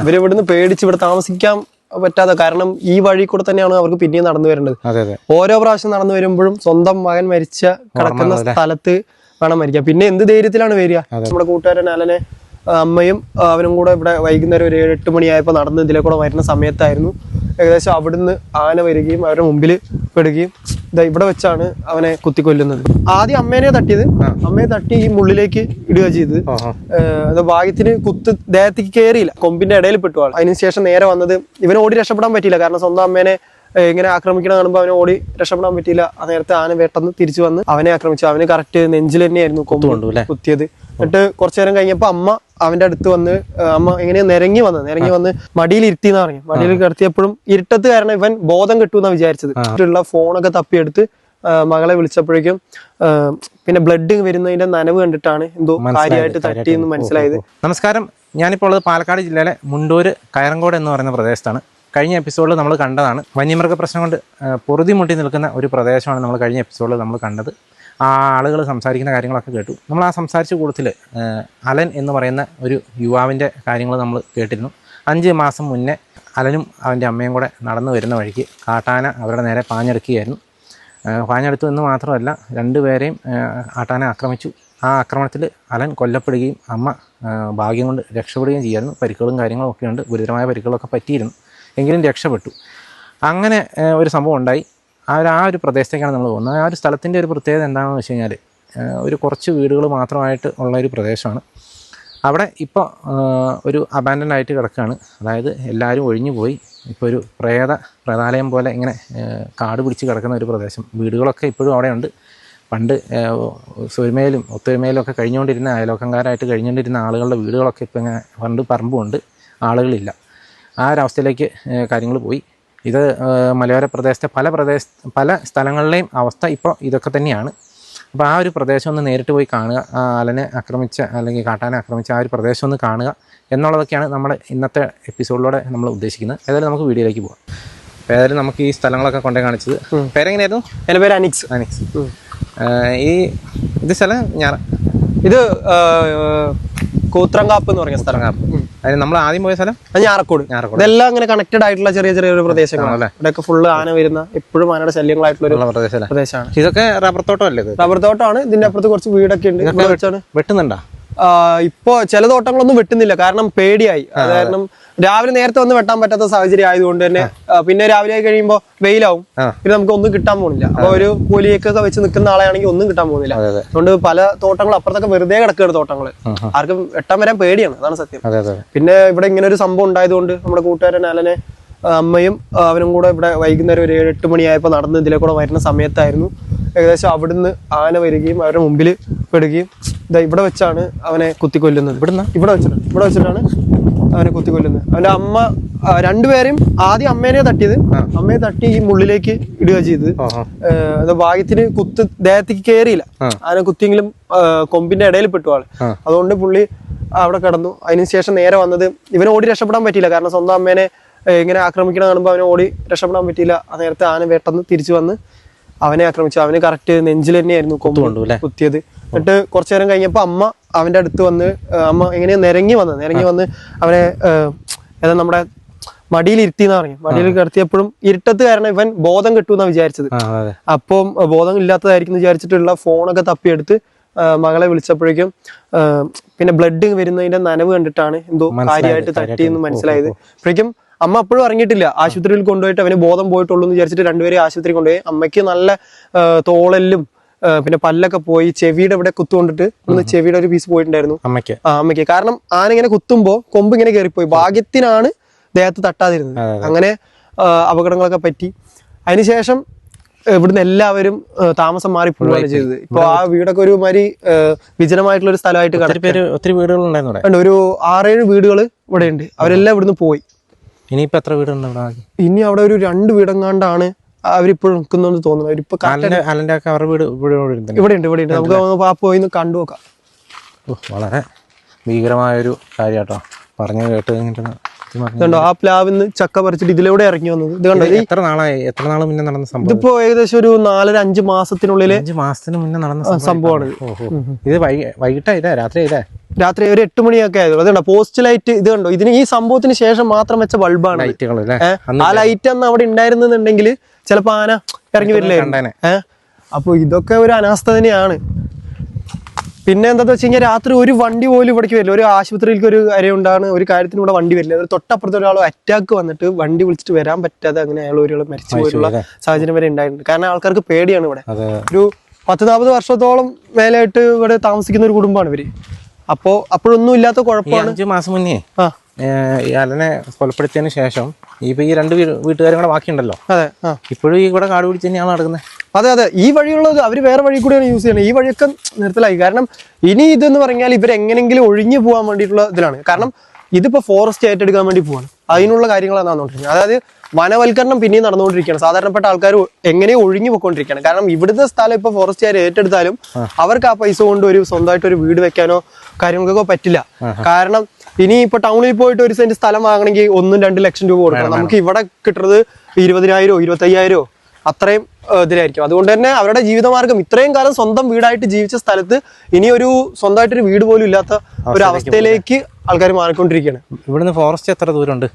ഇവരിവിടുന്ന് പേടിച്ച് ഇവിടെ താമസിക്കാൻ പറ്റാതെ, കാരണം ഈ വഴി കൂടെ തന്നെയാണ് അവർക്ക് പിന്നെയും നടന്നു വരേണ്ടത്. ഓരോ പ്രാവശ്യം നടന്നു വരുമ്പോഴും സ്വന്തം മകൻ മരിച്ച കിടക്കുന്ന സ്ഥലത്ത് വേണം മരിക്കാൻ. പിന്നെ എന്ത് ധൈര്യത്തിലാണ് വരിക? നമ്മുടെ കൂട്ടുകാരൻ അലനെ അമ്മയും അവനും കൂടെ ഇവിടെ വൈകുന്നേരം ഒരു 7-8 മണിയായപ്പോൾ നടന്ന് ഇതിലെ കൂടെ വരുന്ന സമയത്തായിരുന്നു ഏകദേശം അവിടുന്ന് ആന വരികയും അവരുടെ മുമ്പിൽ പെടുകയും ഇവിടെ വെച്ചാണ് അവനെ കുത്തിക്കൊല്ലുന്നത്. ആദ്യം അമ്മേനെ തട്ടിയത്, അമ്മയെ തട്ടി ഈ മുള്ളിലേക്ക് ഇടുക ചെയ്തത്. ഭാഗ്യത്തിന് കുത്ത് ദേഹത്തേക്ക് കയറിയില്ല, കൊമ്പിന്റെ ഇടയിൽ പെട്ടു ആൾ. അതിനുശേഷം നേരെ വന്നത്, ഇവന് ഓടി രക്ഷപ്പെടാൻ പറ്റിയില്ല, കാരണം സ്വന്തം അമ്മേനെ ഇങ്ങനെ ആക്രമിക്കണ കാണുമ്പോൾ അവനെ ഓടി രക്ഷപ്പെടാൻ പറ്റിയില്ല. ആ നേരത്തെ ആന പെട്ടെന്ന് തിരിച്ചു വന്ന് അവനെ ആക്രമിച്ചു. അവന് കറക്റ്റ് നെഞ്ചിൽ തന്നെയായിരുന്നു കൊമ്പ് കുത്തിയത്. എന്നിട്ട് കുറച്ചു നേരം കഴിഞ്ഞപ്പോ അമ്മ അവന്റെ അടുത്ത് വന്ന്, അമ്മ എങ്ങനെ നിരങ്ങി വന്ന് മടിയിൽ ഇരുത്തിന്ന് പറഞ്ഞു. മടിയിൽ കിടത്തിയപ്പോഴും ഇരുട്ടത്ത് കാരണം ഇവൻ ബോധം കിട്ടുമെന്നാ വിചാരിച്ചത്. മറ്റുള്ള ഫോണൊക്കെ തപ്പിയെടുത്ത് മകളെ വിളിച്ചപ്പോഴേക്കും പിന്നെ ബ്ലഡ് വരുന്നതിന്റെ നനവ് കണ്ടിട്ടാണ് എന്തോ കാര്യമായിട്ട് തട്ടിയെന്ന് മനസ്സിലായത്. നമസ്കാരം, ഞാനിപ്പോൾ ഉള്ളത് പാലക്കാട് ജില്ലയിലെ മുണ്ടൂര് കയറങ്കോട് എന്ന് പറയുന്ന പ്രദേശത്താണ്. കഴിഞ്ഞ എപ്പിസോഡിൽ നമ്മൾ കണ്ടതാണ് വന്യമൃഗ പ്രശ്നം കൊണ്ട് പൊറുതിമുട്ടി നിൽക്കുന്ന ഒരു പ്രദേശമാണ് നമ്മൾ കഴിഞ്ഞ എപ്പിസോഡിൽ നമ്മൾ കണ്ടത്. ആ ആളുകൾ സംസാരിക്കുന്ന കാര്യങ്ങളൊക്കെ കേട്ടു. നമ്മൾ ആ സംസാരിച്ച കൂട്ടത്തിൽ അലൻ എന്ന് പറയുന്ന ഒരു യുവാവിൻ്റെ കാര്യങ്ങൾ നമ്മൾ കേട്ടിരുന്നു. 5 മാസം മുന്നേ അലനും അവൻ്റെ അമ്മയും കൂടെ നടന്നു വരുന്ന വഴിക്ക് കാട്ടാന അവരുടെ നേരെ പാഞ്ഞെടുക്കുകയായിരുന്നു. പാഞ്ഞെടുത്തു എന്ന് മാത്രമല്ല, 2 പേരെയും ആട്ടാന ആക്രമിച്ചു. ആ ആക്രമണത്തിൽ അലൻ കൊല്ലപ്പെടുകയും അമ്മ ഭാഗ്യം കൊണ്ട് രക്ഷപ്പെടുകയും ചെയ്യായിരുന്നു. പരിക്കുകളും കാര്യങ്ങളും ഒക്കെ ഉണ്ട്, ഗുരുതരമായ പരിക്കുകളൊക്കെ പറ്റിയിരുന്നു, എങ്കിലും രക്ഷപ്പെട്ടു. അങ്ങനെ ഒരു സംഭവം ഉണ്ടായി. ആ ഒരു പ്രദേശത്തേക്കാണ് നമ്മൾ പോകുന്നത്. ആ ഒരു സ്ഥലത്തിൻ്റെ ഒരു പ്രത്യേകത എന്താണെന്ന് വെച്ച് കഴിഞ്ഞാൽ, ഒരു കുറച്ച് വീടുകൾ മാത്രമായിട്ട് ഉള്ള ഒരു പ്രദേശമാണ്. അവിടെ ഇപ്പോൾ ഒരു അബാൻഡൻ ആയിട്ട് കിടക്കുകയാണ്. അതായത് എല്ലാവരും ഒഴിഞ്ഞു പോയി. ഇപ്പോൾ ഒരു പ്രേതാലയം പോലെ ഇങ്ങനെ കാട് പിടിച്ച് കിടക്കുന്ന ഒരു പ്രദേശം. വീടുകളൊക്കെ ഇപ്പോഴും അവിടെയുണ്ട്. പണ്ട് ഒത്തൊരുമയിലും ഒക്കെ കഴിഞ്ഞുകൊണ്ടിരുന്ന അയലോക്കംകാരായിട്ട് കഴിഞ്ഞുകൊണ്ടിരുന്ന ആളുകളുടെ വീടുകളൊക്കെ ഇപ്പോൾ ഇങ്ങനെ പണ്ട് പറമ്പുണ്ട്, ആളുകളില്ല. ആ ഒരവസ്ഥയിലേക്ക് കാര്യങ്ങൾ പോയി. ഇത് മലയോര പ്രദേശത്തെ പല സ്ഥലങ്ങളിലെയും അവസ്ഥ ഇപ്പോൾ ഇതൊക്കെ തന്നെയാണ്. അപ്പോൾ ആ ഒരു പ്രദേശം ഒന്ന് നേരിട്ട് പോയി കാണുക, അലനെ ആക്രമിച്ച അല്ലെങ്കിൽ കാട്ടാനെ ആക്രമിച്ച ആ ഒരു പ്രദേശം ഒന്ന് കാണുക എന്നുള്ളതൊക്കെയാണ് നമ്മൾ ഇന്നത്തെ എപ്പിസോഡിലൂടെ നമ്മൾ ഉദ്ദേശിക്കുന്നത്. ഏതായാലും നമുക്ക് വീഡിയോയിലേക്ക് പോകാം. അപ്പോൾ ഏതായാലും നമുക്ക് ഈ സ്ഥലങ്ങളൊക്കെ കൊണ്ടേ കാണിച്ചത്. പേരെങ്ങനെയായിരുന്നു? എൻ്റെ പേര് അനിക്സ്. ഇത് സ്ഥലം ഇത് കൂത്രങ്കാപ്പ് എന്ന് പറഞ്ഞ സ്ഥലം. അതിന് നമ്മൾ ആദ്യം പോയ സ്ഥലം ഞാറക്കോട്. ഇതെല്ലാം ഇങ്ങനെ കണക്റ്റഡ് ആയിട്ടുള്ള ചെറിയ പ്രദേശങ്ങളാണ്. ഇവിടെയൊക്കെ ഫുള്ള് ആന വരുന്ന, എപ്പോഴും ആനയുടെ ശല്യങ്ങളായിട്ടുള്ള പ്രദേശമാണ്. ഇതൊക്കെ റബ്ബർ തോട്ടം അല്ലേ? റബ്ബർ തോട്ടമാണ്. ഇതിന്റെ അപ്പുറത്ത് കുറച്ച് വീടൊക്കെ ഉണ്ട്. വെട്ടുന്നുണ്ടോ? ഇപ്പൊ ചില തോട്ടങ്ങളൊന്നും വെട്ടുന്നില്ല, കാരണം പേടിയായി. അത് കാരണം രാവിലെ നേരത്തെ വന്ന് വെട്ടാൻ പറ്റാത്ത സാഹചര്യം ആയതുകൊണ്ട് തന്നെ പിന്നെ രാവിലെ ആയി കഴിയുമ്പോൾ വെയിലാവും, പിന്നെ നമുക്ക് ഒന്നും കിട്ടാൻ പോകുന്നില്ല. അപ്പൊ ഒരു കൂലിയൊക്കെ വെച്ച് നിൽക്കുന്ന ആളെയാണെങ്കിൽ ഒന്നും കിട്ടാൻ പോകുന്നില്ല. അതുകൊണ്ട് പല തോട്ടങ്ങളും അപ്പുറത്തൊക്കെ വെറുതെ കിടക്കുകയാണ് തോട്ടങ്ങള്. ആർക്കും വെട്ടാൻ വരാൻ പേടിയാണ്, അതാണ് സത്യം. പിന്നെ ഇവിടെ ഇങ്ങനെ ഒരു സംഭവം ഉണ്ടായതുകൊണ്ട് നമ്മുടെ കൂട്ടുകാരൻ അലനെ അമ്മയും അവനും കൂടെ ഇവിടെ വൈകുന്നേരം ഒരു 7-8 മണിയായപ്പോൾ നടന്ന് ഇതിലെ കൂടെ വരുന്ന സമയത്തായിരുന്നു ഏകദേശം അവിടുന്ന് ആന വരികയും അവരുടെ മുമ്പിൽ പെടുകയും ഇവിടെ വെച്ചാണ് അവനെ കുത്തിക്കൊല്ലുന്നത്. ഇവിടെ വെച്ചിട്ടാണ് അവനെ കുത്തിക്കൊല്ലുന്നത്. അവന്റെ അമ്മ 2 പേരെയും ആദ്യം അമ്മേനെ തട്ടിയത്, അമ്മയെ തട്ടി ഈ മുള്ളിലേക്ക് ഇടുക ചെയ്തത്. ഭാഗ്യത്തിന് കുത്ത് ദേഹത്തേക്ക് കയറിയില്ല, ആന കുത്തിയെങ്കിലും കൊമ്പിന്റെ ഇടയിൽ പെട്ടു ആള്. അതുകൊണ്ട് പുള്ളി അവിടെ കിടന്നു. അതിനുശേഷം നേരെ വന്നത്, ഇവന് ഓടി രക്ഷപ്പെടാൻ പറ്റിയില്ല, കാരണം സ്വന്തം അമ്മേനെ ഇങ്ങനെ ആക്രമിക്കണ കാണുമ്പോൾ അവനെ ഓടി രക്ഷപ്പെടാൻ പറ്റിയില്ല. ആ നേരത്തെ ആന പെട്ടെന്ന് തിരിച്ചു വന്ന് അവനെ ആക്രമിച്ചു. അവന് കറക്റ്റ് നെഞ്ചിൽ തന്നെയായിരുന്നു കൊമ്പ് കുത്തിയത്. എന്നിട്ട് കുറച്ചു നേരം കഴിഞ്ഞപ്പോ അമ്മ അവന്റെ അടുത്ത് വന്ന്, അമ്മ എങ്ങനെ നിരങ്ങി വന്ന് അവനെ നമ്മുടെ മടിയിൽ ഇരുത്തിന്ന് പറഞ്ഞു. മടിയിൽ കിടത്തിയപ്പോഴും ഇരുട്ടത്ത് കാരണം ഇവൻ ബോധം കിട്ടുമെന്നാ വിചാരിച്ചത്. അപ്പം ബോധം ഇല്ലാത്തതായിരിക്കും വിചാരിച്ചിട്ടുള്ള ഫോണൊക്കെ തപ്പിയെടുത്ത് മകളെ വിളിച്ചപ്പോഴേക്കും പിന്നെ ബ്ലഡ് വരുന്നതിന്റെ നനവ് കണ്ടിട്ടാണ് എന്തോ കാര്യമായിട്ട് തട്ടിയെന്ന് മനസ്സിലായത്. അപ്പോഴേക്കും അമ്മ അപ്പോഴും ഇറങ്ങിയിട്ടില്ല. ആശുപത്രിയിൽ കൊണ്ടുപോയിട്ട് അവന് ബോധം പോയിട്ടുള്ളൂ എന്ന് വിചാരിച്ചിട്ട് 2 പേരെ ആശുപത്രി കൊണ്ടുപോയി. അമ്മയ്ക്ക് നല്ല തോളെല്ലും പിന്നെ പല്ലൊക്കെ പോയി, ചെവിയുടെ ഇവിടെ കുത്തുകൊണ്ടിട്ട് ചെവിയുടെ ഒരു പീസ് പോയിട്ടുണ്ടായിരുന്നു അമ്മയ്ക്ക്. കാരണം ആന ഇങ്ങനെ കുത്തുമ്പോ കൊമ്പ് ഇങ്ങനെ കയറിപ്പോയി. ഭാഗ്യത്തിനാണ് ദേഹത്ത് തട്ടാതിരുന്നത്. അങ്ങനെ അപകടങ്ങളൊക്കെ പറ്റി. അതിനുശേഷം ഇവിടുന്ന് എല്ലാവരും താമസം മാറി പോവുകയാണ് ചെയ്തത്. ഇപ്പൊ ആ വീടൊക്കെ ഒരു മാതിരി വിജനമായിട്ടുള്ള ഒരു സ്ഥലമായിട്ട് ഒത്തിരി വീടുകൾ ഉണ്ട്. ഒരു 6-7 വീടുകൾ ഇവിടെ ഉണ്ട്. അവരെല്ലാം ഇവിടുന്ന് പോയി. ഇനിയിപ്പോ എത്ര വീടുണ്ട്? ഇനി അവിടെ ഒരു 2 വീടങ്ങാണ്ടാണ് അവരിപ്പോഴും നിൽക്കുന്നതെന്ന് തോന്നുന്നു. അവരിപ്പോ ഇവിടെ ഉണ്ട്. നമുക്ക് പോയി കണ്ടു നോക്കാം. വളരെ ഭീകരമായൊരു കാര്യാട്ടോ പറഞ്ഞു കേട്ടോ. ആ പ്ലാവിന്ന് ചക്ക പറിച്ചിട്ട് ഇതിലൂടെ ഇറങ്ങി വന്നത്. ഇത് കണ്ടോ? എത്ര നാൾ മുന്നേ നടന്ന സംഭവം? ഇതിപ്പോ ഏകദേശം ഒരു 4-5 മാസത്തിനുള്ളില് 5 മാസത്തിന് മുന്നേ നടന്ന സംഭവമാണ്. ഇത് വൈകിട്ടായില്ലേ? രാത്രി ആയില്ലേ? രാത്രി ഒരു 8 മണിയൊക്കെ ആയതുള്ളൂ. അതുകൊണ്ടോ പോസ്റ്റ് ലൈറ്റ് ഇത് കണ്ടോ, ഇതിന് ഈ സംഭവത്തിന് ശേഷം മാത്രം വെച്ച ബൾബാണ്. ആ ലൈറ്റ് അന്ന് അവിടെ ഉണ്ടായിരുന്നുണ്ടെങ്കിൽ ചിലപ്പോ ആന ഇറങ്ങി വരില്ലായിരുന്നു. അപ്പൊ ഇതൊക്കെ ഒരു അനാസ്ഥ തന്നെയാണ്. പിന്നെ എന്താ വെച്ച് കഴിഞ്ഞാൽ രാത്രി ഒരു വണ്ടി പോലും ഇവിടേക്ക് വരില്ല. ഒരു ആശുപത്രിയിലേക്ക് ഒരു കാര്യമുണ്ടാണ്, ഒരു കാര്യത്തിന് ഇവിടെ വണ്ടി വരില്ല. ഒരു തൊട്ടപ്പുറത്ത് ഒരാൾ അറ്റാക്ക് വന്നിട്ട് വണ്ടി വിളിച്ചിട്ട് വരാൻ പറ്റാതെ അങ്ങനെ അയാൾ ഒരാൾ മരിച്ചു പോയിട്ടുള്ള സാഹചര്യം വരെ ഉണ്ടായിട്ടുണ്ട്. കാരണം ആൾക്കാർക്ക് പേടിയാണ്. ഇവിടെ ഒരു 10-40 വർഷത്തോളം മേലായിട്ട് ഇവിടെ താമസിക്കുന്ന ഒരു കുടുംബമാണ് ഇവര്. അപ്പോ അപ്പോഴൊന്നും ഇല്ലാത്ത കുഴപ്പമാണ്. 5 മാസം മുന്നേ അലനെ കൊലപ്പെടുത്തിയതിന് ശേഷം ഇപ്പൊ ഈ 2 വീട്ടുകാരും കൂടെ ബാക്കിയുണ്ടല്ലോ. അതെ, ഇപ്പോഴും ഈ ഇവിടെ കാട് പിടിച്ച് തന്നെയാണ് നടക്കുന്നത്. അതെ, ഈ വഴിയുള്ളത് അവര് വേറെ വഴി കൂടെയാണ് യൂസ് ചെയ്യുന്നത്. ഈ വഴിയൊക്കെ നിർത്തലായി. കാരണം ഇനി ഇതെന്ന് പറഞ്ഞാൽ ഇവരെങ്ങനെങ്കിലും ഒഴിഞ്ഞു പോകാൻ വേണ്ടിയിട്ടുള്ള ഇതിലാണ്. കാരണം ഇതിപ്പോ ഫോറസ്റ്റ് ഏറ്റെടുക്കാൻ വേണ്ടി പോവാണ്. അതിനുള്ള കാര്യങ്ങളാണ് നടന്നുകൊണ്ടിരിക്കുന്നത്. അതായത് വനവൽക്കരണം പിന്നെയും നടന്നുകൊണ്ടിരിക്കുകയാണ്. സാധാരണപ്പെട്ട ആൾക്കാർ എങ്ങനെയോ ഒഴിഞ്ഞു പോയിക്കൊണ്ടിരിക്കുകയാണ്. കാരണം ഇവിടുത്തെ സ്ഥലം ഇപ്പൊ ഫോറസ്റ്റുകാർ ഏറ്റെടുത്താലും അവർക്ക് ആ പൈസ കൊണ്ട് ഒരു സ്വന്തമായിട്ട് ഒരു വീട് വെക്കാനോ കാര്യങ്ങൾക്കോ പറ്റില്ല. കാരണം ഇനി ഇപ്പൊ ടൗണിൽ പോയിട്ട് 1 സെന്റ് സ്ഥലം വാങ്ങണമെങ്കിൽ 1-2 ലക്ഷം രൂപ കൊടുക്കണം. നമുക്ക് ഇവിടെ കിട്ടുന്നത് 20,000 25,000 അത്രയും ഇതിലായിരിക്കും. അതുകൊണ്ട് തന്നെ അവരുടെ ജീവിതമാർഗം ഇത്രയും കാലം സ്വന്തം വീടായിട്ട് ജീവിച്ച സ്ഥലത്ത് ഇനി ഒരു സ്വന്തമായിട്ടൊരു വീട് പോലും ഇല്ലാത്ത ഒരു അവസ്ഥയിലേക്ക് ആൾക്കാർ മാറിക്കൊണ്ടിരിക്കുകയാണ്. ഇവിടുന്ന് ഫോറസ്റ്റ് എത്ര ദൂരമുണ്ട്?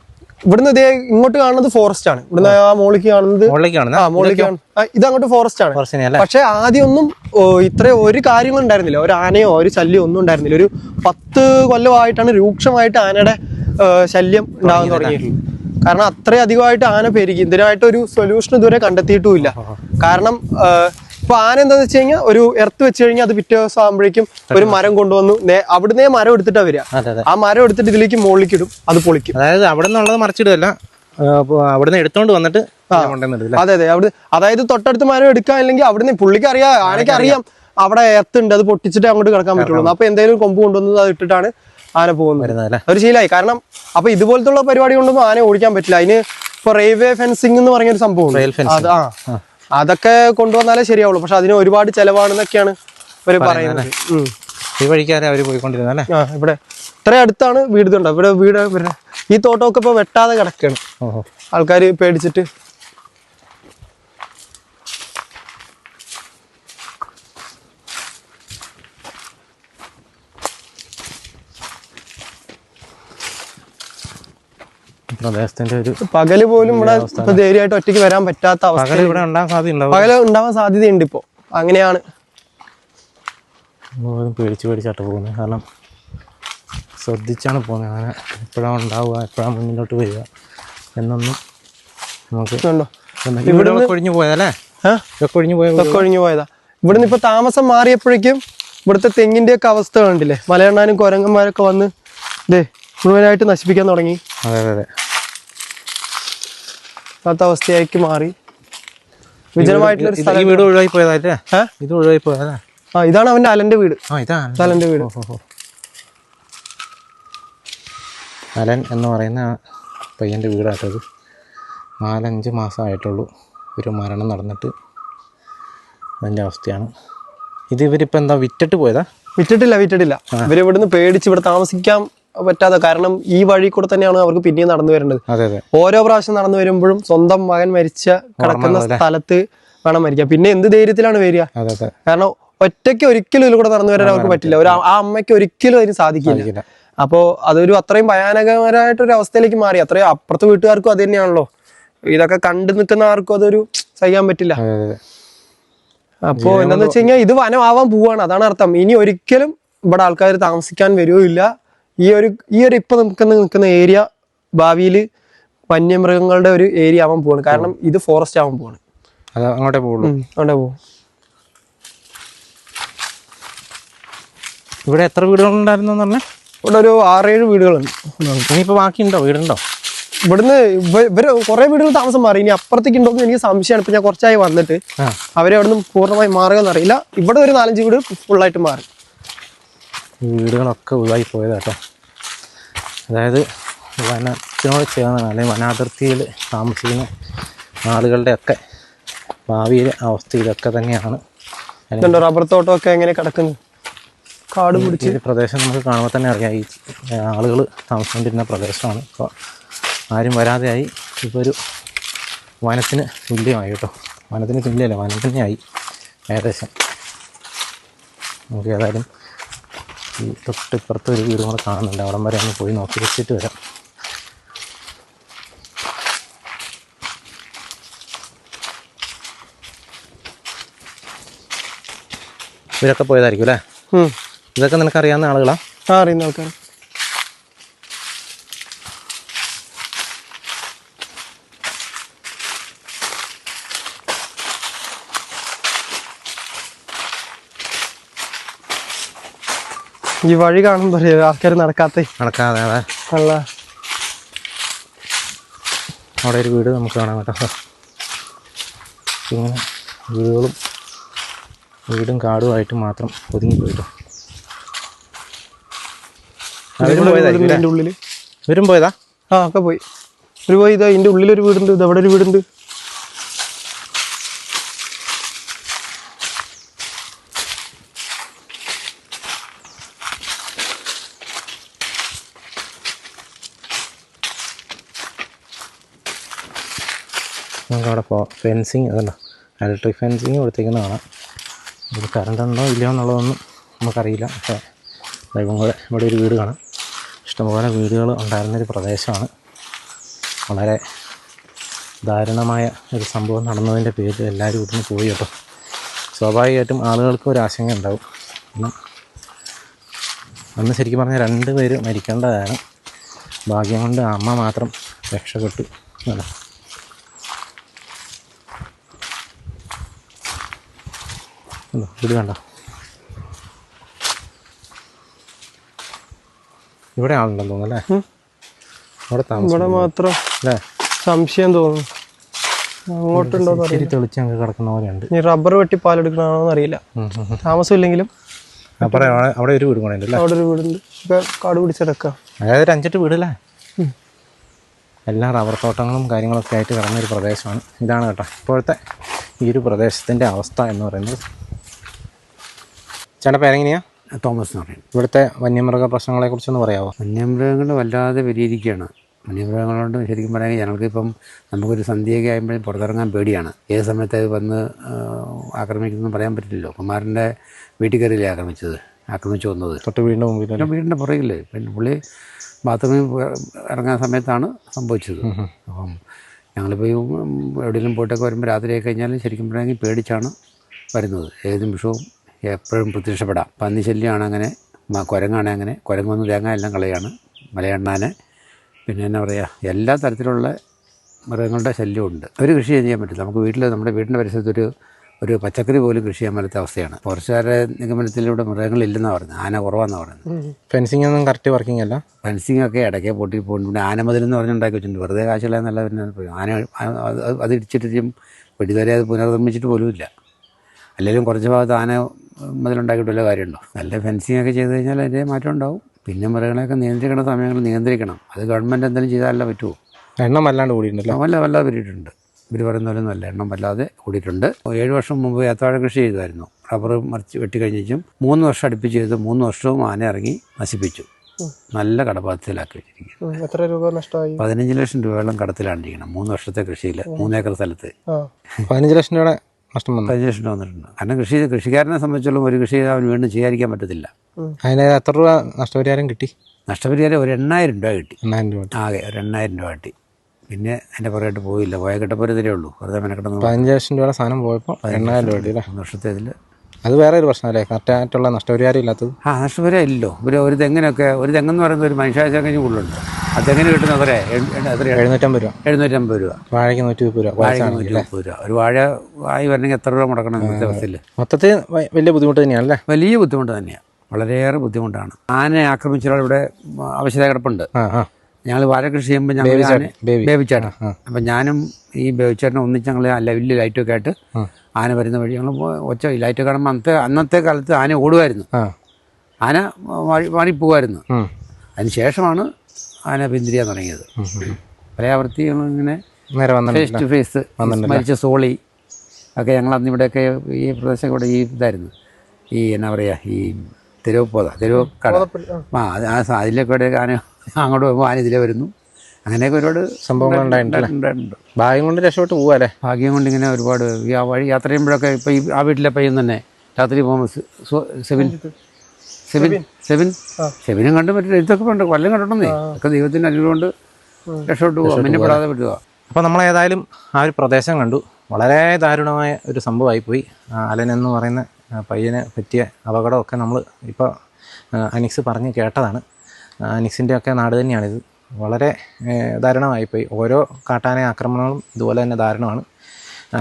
ഇവിടുന്ന് ഇതേ ഇങ്ങോട്ട് കാണുന്നത് ഫോറസ്റ്റ് ആണ്. ഇവിടുന്ന് ആ മോളിക്ക് കാണുന്നത് ഇത് അങ്ങോട്ട് ഫോറസ്റ്റ് ആണ്. പക്ഷെ ആദ്യമൊന്നും ഇത്ര ഒരു കാര്യങ്ങളും ഉണ്ടായിരുന്നില്ല. ഒരു ആനയോ ഒരു ശല്യം ഒന്നും ഉണ്ടായിരുന്നില്ല. ഒരു 10 കൊല്ലമായിട്ടാണ് രൂക്ഷമായിട്ട് ആനയുടെ ശല്യം ഉണ്ടാകാൻ തുടങ്ങിയിട്ടുള്ളത്. കാരണം അത്രയും അധികമായിട്ട് ആന പെരുകി. ഇതിനായിട്ട് ഒരു സൊല്യൂഷൻ ഇതുവരെ കണ്ടെത്തിയിട്ടുമില്ല. കാരണം ഇപ്പൊ ആന എന്താന്ന് വെച്ച് കഴിഞ്ഞാൽ ഒരു എർത്ത് വെച്ച് കഴിഞ്ഞാൽ അത് പിറ്റേ ദിവസം ആകുമ്പോഴേക്കും ഒരു മരം കൊണ്ടുവന്നു അവിടുന്ന് മരം എടുത്തിട്ടാ വരിക. ആ മരം എടുത്തിട്ട് ഇതിലേക്ക് മുകളിലേക്ക് ഇടും, അത് പൊളിക്കും. അതായത് അവിടെ നിന്നുള്ളത് മറിച്ചിടുകയല്ല, അവിടുന്ന് എടുത്തോണ്ട് വന്നിട്ട്. അതെ, അതായത് തൊട്ടടുത്ത് മരം എടുക്കാൻ അല്ലെങ്കിൽ അവിടുന്ന് പുള്ളിക്ക് അറിയാം, ആനയ്ക്ക് അറിയാം അവിടെ എർത്തുണ്ട്, അത് പൊട്ടിച്ചിട്ട് അങ്ങോട്ട് കിടക്കാൻ പറ്റുള്ളൂ. അപ്പൊ എന്തെങ്കിലും കൊമ്പ് കൊണ്ടുവന്നത് അത് ഇട്ടിട്ടാണ് ആന പോകുന്നത്. ഒരു ശീലമായി. കാരണം അപ്പൊ ഇതുപോലത്തുള്ള പരിപാടി കൊണ്ടൊന്നും ആന ഓടിക്കാൻ പറ്റില്ല. അതിന് ഇപ്പൊ റെയിൽവേ ഫെൻസിംഗ് എന്ന് പറഞ്ഞൊരു സംഭവം, അതൊക്കെ കൊണ്ടുവന്നാലേ ശരിയാവുള്ളൂ. പക്ഷെ അതിന് ഒരുപാട് ചെലവാണെന്നൊക്കെയാണ് അവര് പറയുന്നത്. ഈ വഴിക്കാരെ അവര് പോയിക്കൊണ്ടിരുന്നല്ലേ. ഇവിടെ ഇത്ര അടുത്താണ് വീട്. ഇതുണ്ടോ ഇവിടെ വീട്. ഈ തോട്ടമൊക്കെ ഇപ്പൊ വെട്ടാതെ കിടക്കുകയാണ്. ആൾക്കാര് പേടിച്ചിട്ട്. പ്രദേശത്തിന്റെ ഒരു പകല് പോലും ഇവിടെ ധൈര്യമായിട്ട് ഒറ്റയ്ക്ക് വരാൻ പറ്റാത്ത അവസ്ഥ. പകല് ഉണ്ടാവാൻ സാധ്യതയുണ്ട്. ഇപ്പോ അങ്ങനെയാണ്. പേടിച്ചാട്ട് പോകുന്നത്. കാരണം ശ്രദ്ധിച്ചാണ് പോകുന്നത്. അങ്ങനെ എപ്പോഴാണ് ഉണ്ടാവുക, എപ്പോഴാണ് മുന്നിലോട്ട് വരിക എന്നൊന്നും നമുക്ക് ഇവിടെ ഒഴിഞ്ഞു പോയതല്ലേ. ഒഴിഞ്ഞു പോയതാ. ഇവിടുന്ന് ഇപ്പൊ താമസം മാറിയപ്പോഴേക്കും ഇവിടുത്തെ തെങ്ങിന്റെ ഒക്കെ അവസ്ഥ കണ്ടില്ലേ. മലയണ്ണാനും കുരങ്ങന്മാരൊക്കെ വന്ന് മുഴുവനായിട്ട് നശിപ്പിക്കാൻ തുടങ്ങി. അതെ, അല്ലാത്ത അവസ്ഥയാക്കി മാറി. വിജനമായിട്ടുള്ള വീട് ഒഴിവായി പോയതല്ലേ. ഇത് ഒഴിവായി പോയതല്ലേ. ഇതാണ് അവന്റെ അലന്റെ വീട്. അലന്റെ വീട്. അലൻ എന്ന് പറയുന്ന പയ്യന്റെ വീടാട്ടത്. 4-5 മാസമായിട്ടുള്ളൂ ഒരു മരണം നടന്നിട്ട്. അതിന്റെ അവസ്ഥയാണ് ഇത്. ഇവരിപ്പോ എന്താ വിറ്റിട്ട് പോയതാ? വിറ്റിട്ടില്ല. ഇവര് ഇവിടുന്ന് പേടിച്ച് ഇവിടെ താമസിക്കാൻ പറ്റാതെ. കാരണം ഈ വഴി കൂടെ തന്നെയാണ് അവർക്ക് പിന്നെയും നടന്നു വരേണ്ടത്. ഓരോ പ്രാവശ്യം നടന്നു വരുമ്പോഴും സ്വന്തം മകൻ മരിച്ച കിടക്കുന്ന സ്ഥലത്ത് വേണം മരിക്കാൻ. പിന്നെ എന്ത് ധൈര്യത്തിലാണ് വരിക? കാരണം ഒറ്റയ്ക്ക് ഒരിക്കലും ഇതിൽ കൂടെ നടന്നു വരാൻ അവർക്ക് പറ്റില്ല. ആ അമ്മയ്ക്ക് ഒരിക്കലും അതിന് സാധിക്കില്ല. അപ്പോ അതൊരു അത്രയും ഭയാനകരമായിട്ടൊരു അവസ്ഥയിലേക്ക് മാറി. അത്രയും അപ്പുറത്തെ വീട്ടുകാർക്കും അത് തന്നെയാണല്ലോ. ഇതൊക്കെ കണ്ടു നിൽക്കുന്ന ആർക്കും അതൊരു സഹിക്കാൻ പറ്റില്ല. അപ്പോ എന്താന്ന് വെച്ച് കഴിഞ്ഞാൽ ഇത് വനമാവാൻ പോവാണ്. അതാണ് അർത്ഥം. ഇനി ഒരിക്കലും ഇവിടെ ആൾക്കാർ താമസിക്കാൻ വരുകയില്ല. ഈ ഒരു ഇപ്പൊ നിൽക്കുന്ന ഏരിയ ഭാവിയിൽ വന്യമൃഗങ്ങളുടെ ഒരു ഏരിയ ആവാൻ പോവാണ്. കാരണം ഇത് ഫോറസ്റ്റ് ആവാൻ പോവാണ്. അങ്ങോട്ടേ പോകും. ഇവിടെ എത്ര വീടുകളുണ്ടായിരുന്നു പറഞ്ഞാൽ? ഇവിടെ ഒരു 6-7 വീടുകളുണ്ട്. ഇനിയിപ്പോ ബാക്കിയുണ്ടോ? വീടുണ്ടോ? ഇവിടുന്ന് ഇവര് കുറെ വീടുകൾ താമസം മാറി. ഇനി അപ്പുറത്തേക്ക് ഉണ്ടോ എന്ന് എനിക്ക് സംശയമാണ്. ഇപ്പൊ ഞാൻ കുറച്ചായി വന്നിട്ട് അവരെ അവിടെ നിന്ന് പൂർണ്ണമായി മാറുകയെന്ന് അറിയില്ല. ഇവിടെ ഒരു 4-5 വീട് ഫുള്ളായിട്ട് മാറി. വീടുകളൊക്കെ ഒഴിവായി പോയതാട്ടോ. അതായത് വനത്തിനോട് ചേർന്നാണ് അല്ലെങ്കിൽ വനാതിർത്തിയിൽ താമസിക്കുന്ന ആളുകളുടെയൊക്കെ ഭാവിയിലെ അവസ്ഥ ഇതൊക്കെ തന്നെയാണ്. റബ്ബർ തോട്ടമൊക്കെ എങ്ങനെ കിടക്കുന്നു, കാട് പിടിച്ച്. ഈ പ്രദേശം നമുക്ക് കാണുമ്പോൾ തന്നെ അറിയാം ഈ ആളുകൾ താമസിച്ചുകൊണ്ടിരുന്ന പ്രദേശമാണ്. ഇപ്പോൾ ആരും വരാതെയായി. ഇപ്പോൾ ഒരു വനത്തിന് തുല്യമായി കേട്ടോ. വനത്തിന് തുല്യമല്ല, വനം തന്നെയായി ഏകദേശം. നമുക്ക് ഏതായാലും ഈ തൊട്ടിപ്പുറത്ത് ഒരു വീടും കൂടെ കാണുന്നുണ്ട്. അവിടം വരെ ഒന്ന് പോയി നോക്കി വെച്ചിട്ട് വരാം. ഇവരൊക്കെ പോയതായിരിക്കും അല്ലേ? ഇതൊക്കെ നിനക്കറിയാവുന്ന ആളുകളാ? അറിയുന്ന ആൾക്കാർ. ഈ വഴി കാണുമ്പോ ആൾക്കാർ നടക്കാതെ അതെ അല്ല. അവിടെ ഒരു വീട് നമുക്ക് കാണാം കേട്ടോ. ഇങ്ങനെ വീടും കാടുമായിട്ട് മാത്രം ഒതുങ്ങി പോയിട്ടോ. ഇവരും പോയതാ? ഒക്കെ പോയി. ഒരു പോയി. ഇതാ ഇതിന്റെ ഉള്ളിലൊരു വീടുണ്ട്. ഇത് അവിടെ ഒരു വീടുണ്ട്. നമുക്കവിടെ ഫെൻസിങ് അതുണ്ടോ, ഇലക്ട്രിക് ഫെൻസിങ് കൊടുത്തേക്കുന്ന കാണാം. ഇത് കറണ്ട് ഉണ്ടോ ഇല്ലയോ എന്നുള്ളതൊന്നും നമുക്കറിയില്ല. പക്ഷേ ദൈവം കൂടെ ഇവിടെ ഒരു വീട് കാണാം. ഇഷ്ടംപോലെ വീടുകൾ ഉണ്ടായിരുന്നൊരു പ്രദേശമാണ്. വളരെ ദാരുണമായ ഒരു സംഭവം നടന്നതിൻ്റെ പേരിൽ എല്ലാവരും ഇവിടുന്ന് പോയി കേട്ടോ. സ്വാഭാവികമായിട്ടും ആളുകൾക്ക് ഒരു ആശങ്ക ഉണ്ടാവും. അന്ന് ശരിക്കും പറഞ്ഞാൽ 2 പേര് മരിക്കേണ്ടതാണ്. ഭാഗ്യം കൊണ്ട് അമ്മ മാത്രം രക്ഷപ്പെട്ടു. വീട് കണ്ടോ? ഇവിടെ ആളുണ്ടെന്ന് തോന്നുന്നു അല്ലേ? അവിടെ ഇവിടെ മാത്രം അല്ലേ? സംശയം തോന്നുന്നു. അങ്ങോട്ടുണ്ടോ തെളിച്ച് അങ്ങ് കിടക്കുന്ന പോലെയുണ്ട്. റബ്ബർ വെട്ടി പാലെടുക്കണമെന്ന് അറിയില്ല. താമസം ഇല്ലെങ്കിലും അവിടെ ഒരു വീട് കൂടെ ഉണ്ട്. അവിടെ ഒരു വീടുണ്ട്. കാട് പിടിച്ചെടുക്കാം. അതായത് ഒരു 5-8 വീടല്ലേ? എല്ലാം റബ്ബർ തോട്ടങ്ങളും കാര്യങ്ങളൊക്കെ ആയിട്ട് കിടന്നൊരു പ്രദേശമാണ്. ഇതാണ് കേട്ടോ ഇപ്പോഴത്തെ ഈ ഒരു പ്രദേശത്തിൻ്റെ അവസ്ഥ എന്ന് പറയുന്നത്. ചേട്ടാ പേരെങ്ങനെയാ? തോമസ് എന്ന് പറയും. ഇവിടുത്തെ വന്യമൃഗ പ്രശ്നങ്ങളെക്കുറിച്ചൊന്ന് പറയാമോ? വന്യമൃഗങ്ങൾ വല്ലാതെ വലിയിരിക്കുകയാണ്. വന്യമൃഗങ്ങളുണ്ട് ശരിക്കും പറയുകയാണെങ്കിൽ ഞങ്ങൾക്കിപ്പം നമുക്കൊരു സന്ധ്യയൊക്കെ ആകുമ്പോഴും പുറത്തിറങ്ങാൻ പേടിയാണ്. ഏത് സമയത്ത് അത് വന്ന് ആക്രമിക്കുന്നതെന്ന് പറയാൻ പറ്റില്ലല്ലോ. കുമാരൻ്റെ വീട്ടിൽ കയറിയില്ലേ ആക്രമിച്ചു വന്നത് തൊട്ട് വീടിൻ്റെ പുറകില്ലേ. പിന്നെ പുള്ളി ബാത്റൂമിൽ ഇറങ്ങുന്ന സമയത്താണ് സംഭവിച്ചത്. അപ്പം ഞങ്ങളിപ്പോൾ എവിടെയെങ്കിലും പോയിട്ടൊക്കെ വരുമ്പോൾ രാത്രിയായി കഴിഞ്ഞാൽ ശരിക്കും പറയുകയാണെങ്കിൽ പേടിച്ചാണ് വരുന്നത്. ഏത് നിമിഷവും എപ്പോഴും പ്രത്യക്ഷപ്പെടാം. പന്നി ശല്യമാണ്, അങ്ങനെ കുരങ്ങാണ്, അങ്ങനെ കുരങ്ങ് വന്ന് തേങ്ങ എല്ലാം കളയാണ്, മലയണ്ണാന്, പിന്നെ എന്നാ പറയുക, എല്ലാ തരത്തിലുള്ള മൃഗങ്ങളുടെ ശല്യമുണ്ട്. ഒരു കൃഷി ചെയ്യാൻ പറ്റില്ല. നമുക്ക് നമ്മുടെ വീടിൻ്റെ പരിസരത്തൊരു പച്ചക്കറി പോലും കൃഷി ചെയ്യാൻ പറ്റാത്ത അവസ്ഥയാണ്. ഫോറസ്റ്റുകാരുടെ നിഗമനത്തിലൂടെ മൃഗങ്ങളില്ലെന്നാണ് പറയുന്നത്. ആന കുറവാണെന്നാണ് പറയുന്നത്. ഫെൻസിങ് ഒന്നും കറക്റ്റ് വർക്കിംഗ് അല്ല. ഫെൻസിങ് ഒക്കെ ഇടയ്ക്ക് പൊട്ടി പോകുന്നു. പിന്നെ ആനമതിലെന്ന് പറഞ്ഞുണ്ടാക്കി വെച്ചിട്ടുണ്ട്. വെറുതെ കാശില്ലാന്നല്ല. പിന്നെ ആന അത് ഇടിച്ചിട്ടും ഇതുവരെ അത് പുനർനിർമ്മിച്ചിട്ട് പോലുമില്ല. അല്ലെങ്കിൽ കുറച്ച് ഭാഗത്ത് ആന മതിലുണ്ടാക്കിയിട്ട് വല്ല കാര്യമുണ്ടോ? നല്ല ഫെൻസിങ് ഒക്കെ ചെയ്ത് കഴിഞ്ഞാൽ അതിൻ്റെ മാറ്റം ഉണ്ടാവും. പിന്നെ മൃഗങ്ങളെയൊക്കെ നിയന്ത്രിക്കേണ്ട സമയങ്ങൾ നിയന്ത്രിക്കണം. അത് ഗവൺമെൻറ് എന്തെങ്കിലും ചെയ്താലല്ല പറ്റുമോ? എണ്ണം വല്ലാണ്ട് കൂടിയിട്ടുണ്ടല്ലോ. വല്ലാതെ കൂടിയിട്ടുണ്ട്. ഇവർ പറയുന്ന പോലെ ഒന്നുമല്ല, എണ്ണം വല്ലാതെ കൂടിയിട്ടുണ്ട്. 7 വർഷം മുമ്പ് ഏത്തവാഴ കൃഷി ചെയ്തായിരുന്നു. റബ്ബർ വെട്ടിക്കഴിഞ്ഞും 3 വർഷം അടുപ്പിച്ച് ചെയ്ത് 3 വർഷവും ആന ഇറങ്ങി നശിപ്പിച്ചു. നല്ല കടബാധ്യതയിലാക്കി വെച്ചിരിക്കുന്നു. എത്ര രൂപ നഷ്ടമായി? 15 ലക്ഷം രൂപയോളം കടത്തിലാണ് ഇരിക്കണം. 3 വർഷത്തെ കൃഷിയിൽ 3 ഏക്കർ സ്ഥലത്ത് 15 ലക്ഷം രൂപയുടെ നഷ്ടം 15 ലക്ഷം രൂപ വന്നിട്ടുണ്ട്. കാരണം കൃഷിക്കാരനെ സംബന്ധിച്ചോളം ഒരു കൃഷി അവൻ വീണ്ടും ചെയ്യാതിരിക്കാൻ പറ്റത്തില്ല. അതിന് എത്ര രൂപ നഷ്ടപരിഹാരം കിട്ടി? നഷ്ടപരിഹാരം ഒരു 8,000 രൂപ കിട്ടി. 8,000 രൂപ ആകെ ഒരു 8,000 രൂപ കിട്ടി. പിന്നെ അതിൻ്റെ പുറകെട്ട് പോയില്ല. പോയ കിട്ടപ്പോരെ തരേ ഉള്ളൂ. വെറുതെ മെനക്കെടുന്നു. 15 ലക്ഷം രൂപയുടെ സാധനം പോയപ്പോൾ 8,000 രൂപ കിട്ടി. 3 വർഷത്തേതിൽ അത് വേറെ ഒരു പ്രശ്നമല്ലേ, കറക്റ്റായിട്ടുള്ള നഷ്ടപരിഹാരം ഇല്ലാത്തത്? നഷ്ടപരിഹാരം ഇല്ലല്ലോ. ഒരു തെങ്ങിനൊക്കെ, ഒരു തെങ്ങെന്ന് പറയുന്നത് ഒരു മനുഷ്യാഴ്ച കഴിഞ്ഞ് കൂടുതലുണ്ട്. ആ തെങ്ങിന് കിട്ടുന്ന എത്ര? 750 രൂപ. 750 രൂപ. വാഴയ്ക്ക് 120 രൂപ. വാഴയ്ക്ക് 130 രൂപ. ഒരു വാഴ ആയി വരണമെങ്കിൽ എത്ര രൂപ മുടക്കണം ഇന്നത്തെ അവസ്ഥയിൽ? മൊത്തത്തിൽ വലിയ ബുദ്ധിമുട്ട് തന്നെയാണല്ലേ? വലിയ ബുദ്ധിമുട്ട് തന്നെയാണ്. വളരെയേറെ ബുദ്ധിമുട്ടാണ്. ആനയെ ആക്രമിച്ച ഒരാൾ ഇവിടെ അവശത കിടപ്പുണ്ട്. ഞങ്ങൾ വാഴ കൃഷി ചെയ്യുമ്പോൾ ഞങ്ങൾ ബേബിച്ചേട്ടൻ, അപ്പം ഞാനും ഈ ബേബിച്ചേട്ടനെ ഒന്നിച്ച് ഞങ്ങൾ വലിയ ലൈറ്റൊക്കെ ആയിട്ട് ആന വരുന്ന വഴി ഞങ്ങൾ ഒച്ച ലൈറ്റ് കാണുമ്പോൾ അന്നത്തെ കാലത്ത് ആന ഓടുമായിരുന്നു. ആന വാടിപ്പോവായിരുന്നു. അതിന് ശേഷമാണ് ആന പിന്തിരിയാൻ തുടങ്ങിയത്. പല ആവർത്തി ഇങ്ങനെ ഫേസ് ടു ഫേസ് മരിച്ച സോളി ഒക്കെ ഞങ്ങൾ അന്ന് ഇവിടെയൊക്കെ ഈ പ്രദേശം ഇവിടെ ഈ ഇതായിരുന്നു, ഈ എന്നാ പറയുക, ഈ തെരുവ് കട അതിലേക്കൂടെ ആന അങ്ങോട്ട് പോകുമ്പോൾ ആന ഇതിലേ വരുന്നു. അങ്ങനെയൊക്കെ ഒരുപാട് സംഭവങ്ങൾ ഉണ്ടായിട്ടുണ്ട്. ഭാഗ്യം കൊണ്ട് രക്ഷപ്പെട്ട് പോവാല്ലേ? ഭാഗ്യം കൊണ്ട് ഇങ്ങനെ ഒരുപാട് ഈ ആ വഴി യാത്ര ചെയ്യുമ്പോഴൊക്കെ ഇപ്പോൾ ഈ ആ വീട്ടിലെ പയ്യൻ തന്നെ രാത്രി പോകുമ്പോൾ സെബിനും കണ്ട് പറ്റില്ല. ഇതൊക്കെ ഉണ്ട്, കൊല്ലം കണ്ടിട്ടുണ്ടേ. ഒക്കെ ദൈവത്തിൻ്റെ അനുഗ്രഹം കൊണ്ട് രക്ഷപ്പെട്ടു പോകാം, പിന്നെ പെടാതെ പറ്റുക. അപ്പോൾ നമ്മളേതായാലും ആ ഒരു പ്രദേശം കണ്ടു. വളരെ ദാരുണമായ ഒരു സംഭവമായിപ്പോയി. അലൻ എന്ന് പറയുന്ന പയ്യനെ പറ്റിയ അപകടമൊക്കെ നമ്മൾ ഇപ്പോൾ അനിക്സ് പറഞ്ഞ് കേട്ടതാണ്. അനിക്സിൻ്റെ ഒക്കെ നാട് തന്നെയാണിത്. വളരെ ദാരുണമായിപ്പോയി. ഓരോ കാട്ടാന ആക്രമണങ്ങളും ഇതുപോലെ തന്നെ ദാരുണമാണ്.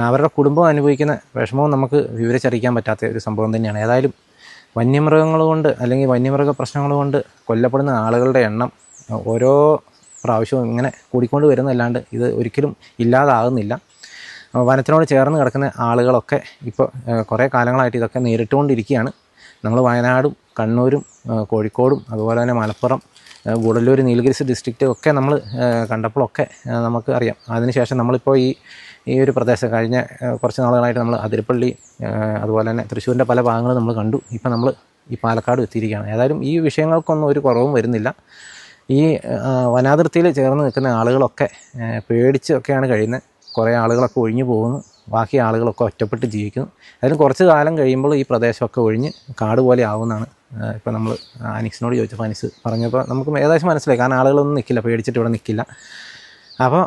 അവരുടെ കുടുംബം അനുഭവിക്കുന്ന വിഷമവും നമുക്ക് വിവരിച്ചറിയിക്കാൻ പറ്റാത്ത ഒരു സംഭവം തന്നെയാണ്. ഏതായാലും വന്യമൃഗങ്ങൾ കൊണ്ട് അല്ലെങ്കിൽ വന്യമൃഗ പ്രശ്നങ്ങൾ കൊണ്ട് കൊല്ലപ്പെടുന്ന ആളുകളുടെ എണ്ണം ഓരോ പ്രാവശ്യവും ഇങ്ങനെ കൂടിക്കൊണ്ട് വരുന്നതല്ലാണ്ട് ഇത് ഒരിക്കലും ഇല്ലാതാകുന്നില്ല. വനത്തിനോട് ചേർന്ന് കിടക്കുന്ന ആളുകളൊക്കെ ഇപ്പോൾ കുറേ കാലങ്ങളായിട്ട് ഇതൊക്കെ നേരിട്ടുകൊണ്ടിരിക്കുകയാണ്. നമ്മൾ വയനാടും കണ്ണൂരും കോഴിക്കോടും അതുപോലെ തന്നെ മലപ്പുറം, ഗൂഡല്ലൂർ, നീലഗിരിസ് ഡിസ്ട്രിക്റ്റും ഒക്കെ നമ്മൾ കണ്ടപ്പോഴൊക്കെ നമുക്ക് അറിയാം. അതിനുശേഷം നമ്മളിപ്പോൾ ഈ ഒരു പ്രദേശം കഴിഞ്ഞ കുറച്ച് നാളുകളായിട്ട് നമ്മൾ അതിരപ്പള്ളി അതുപോലെ തന്നെ തൃശ്ശൂരിൻ്റെ പല ഭാഗങ്ങളും നമ്മൾ കണ്ടു. ഇപ്പം നമ്മൾ ഈ പാലക്കാട് എത്തിയിരിക്കുകയാണ്. ഏതായാലും ഈ വിഷയങ്ങൾക്കൊന്നും ഒരു കുറവും വരുന്നില്ല. ഈ വനാതിർത്തിയിൽ ചേർന്ന് നിൽക്കുന്ന ആളുകളൊക്കെ പേടിച്ചൊക്കെയാണ് കഴിയുന്നത്. കുറേ ആളുകളൊക്കെ ഒഴിഞ്ഞു പോകുന്നു, ബാക്കി ആളുകളൊക്കെ ഒറ്റപ്പെട്ട് ജീവിക്കുന്നു. അതിന് കുറച്ച് കാലം കഴിയുമ്പോൾ ഈ പ്രദേശമൊക്കെ ഒഴിഞ്ഞ് കാട് പോലെ ആവുമെന്നാണ് ഇപ്പോൾ നമ്മൾ അനിക്സിനോട് ചോദിച്ചപ്പോൾ അനിക്സ് പറഞ്ഞപ്പോൾ നമുക്ക് ഏകദേശം മനസ്സിലായി. കാരണം ആളുകളൊന്നും നിൽക്കില്ല, പേടിച്ചിട്ട് ഇവിടെ നിൽക്കില്ല. അപ്പോൾ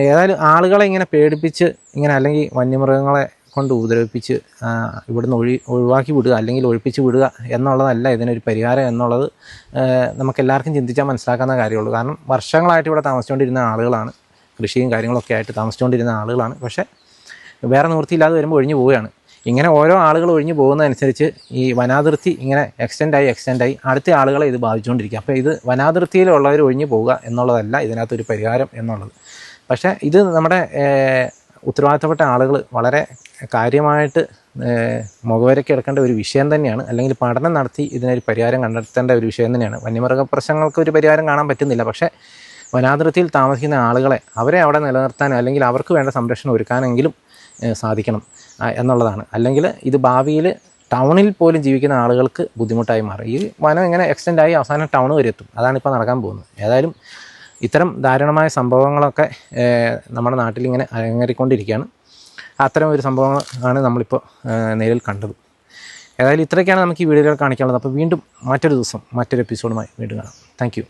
ഏതായാലും ആളുകളെ ഇങ്ങനെ പേടിപ്പിച്ച് ഇങ്ങനെ അല്ലെങ്കിൽ വന്യമൃഗങ്ങളെ കൊണ്ട് ഉപദ്രവിപ്പിച്ച് ഇവിടുന്ന് ഒഴിവാക്കി വിടുക അല്ലെങ്കിൽ ഒഴിപ്പിച്ച് വിടുക എന്നുള്ളതല്ല ഇതിനൊരു പരിഹാരം എന്നുള്ളത് നമുക്കെല്ലാവർക്കും ചിന്തിച്ചാൽ മനസ്സിലാക്കാവുന്ന കാര്യമുള്ളൂ. കാരണം വർഷങ്ങളായിട്ട് ഇവിടെ താമസിച്ചുകൊണ്ടിരുന്ന ആളുകളാണ്, കൃഷിയും കാര്യങ്ങളൊക്കെ ആയിട്ട് താമസിച്ചുകൊണ്ടിരുന്ന ആളുകളാണ്. പക്ഷേ വേറെ നിവൃത്തിയില്ലാതെ വരുമ്പോൾ ഒഴിഞ്ഞു പോവുകയാണ്. ഇങ്ങനെ ഓരോ ആളുകൾ ഒഴിഞ്ഞു പോകുന്നതനുസരിച്ച് ഈ വനാതിർത്തി ഇങ്ങനെ എക്സ്റ്റെൻഡായി അടുത്ത ആളുകളെ ഇത് ബാധിച്ചുകൊണ്ടിരിക്കുക. അപ്പോൾ ഇത് വനാതിർത്തിയിലുള്ളവർ ഒഴിഞ്ഞു പോവുക എന്നുള്ളതല്ല ഇതിനകത്തൊരു പരിഹാരം എന്നുള്ളത്. പക്ഷേ ഇത് നമ്മുടെ ഉത്തരവാദിത്തപ്പെട്ട ആളുകൾ വളരെ കാര്യമായിട്ട് മുഖവരയ്ക്ക് എടുക്കേണ്ട ഒരു വിഷയം തന്നെയാണ്. അല്ലെങ്കിൽ പഠനം നടത്തി ഇതിനൊരു പരിഹാരം കണ്ടെത്തേണ്ട ഒരു വിഷയം തന്നെയാണ്. വന്യമൃഗ പ്രശ്നങ്ങൾക്ക് ഒരു പരിഹാരം കാണാൻ പറ്റുന്നില്ല. പക്ഷേ വനാതിർത്തിയിൽ താമസിക്കുന്ന ആളുകളെ അവരെ അവിടെ നിലനിർത്താനോ അല്ലെങ്കിൽ അവർക്ക് വേണ്ട സംരക്ഷണം ഒരുക്കാനെങ്കിലും സാധിക്കണം എന്നുള്ളതാണ്. അല്ലെങ്കിൽ ഇത് ഭാവിയിൽ ടൗണിൽ പോലും ജീവിക്കുന്ന ആളുകൾക്ക് ബുദ്ധിമുട്ടായി മാറും. ഈ വനം ഇങ്ങനെ എക്സ്റ്റെൻഡായി അവസാനം ടൗൺ വരെ എത്തും. അതാണിപ്പോൾ നടക്കാൻ പോകുന്നത്. ഏതായാലും ഇത്തരം ദാരുണമായ സംഭവങ്ങളൊക്കെ നമ്മുടെ നാട്ടിലിങ്ങനെ അരങ്ങേറിക്കൊണ്ടിരിക്കുകയാണ്. അത്തരം ഒരു സംഭവമാണ് നമ്മളിപ്പോൾ നേരിൽ കണ്ടത്. ഏതായാലും ഇത്രയൊക്കെയാണ് നമുക്ക് ഈ വീഡിയോയിൽ കാണിക്കാനുള്ളത്. അപ്പോൾ വീണ്ടും മറ്റൊരു ദിവസം മറ്റൊരു എപ്പിസോഡുമായി വീണ്ടും കാണാം. താങ്ക്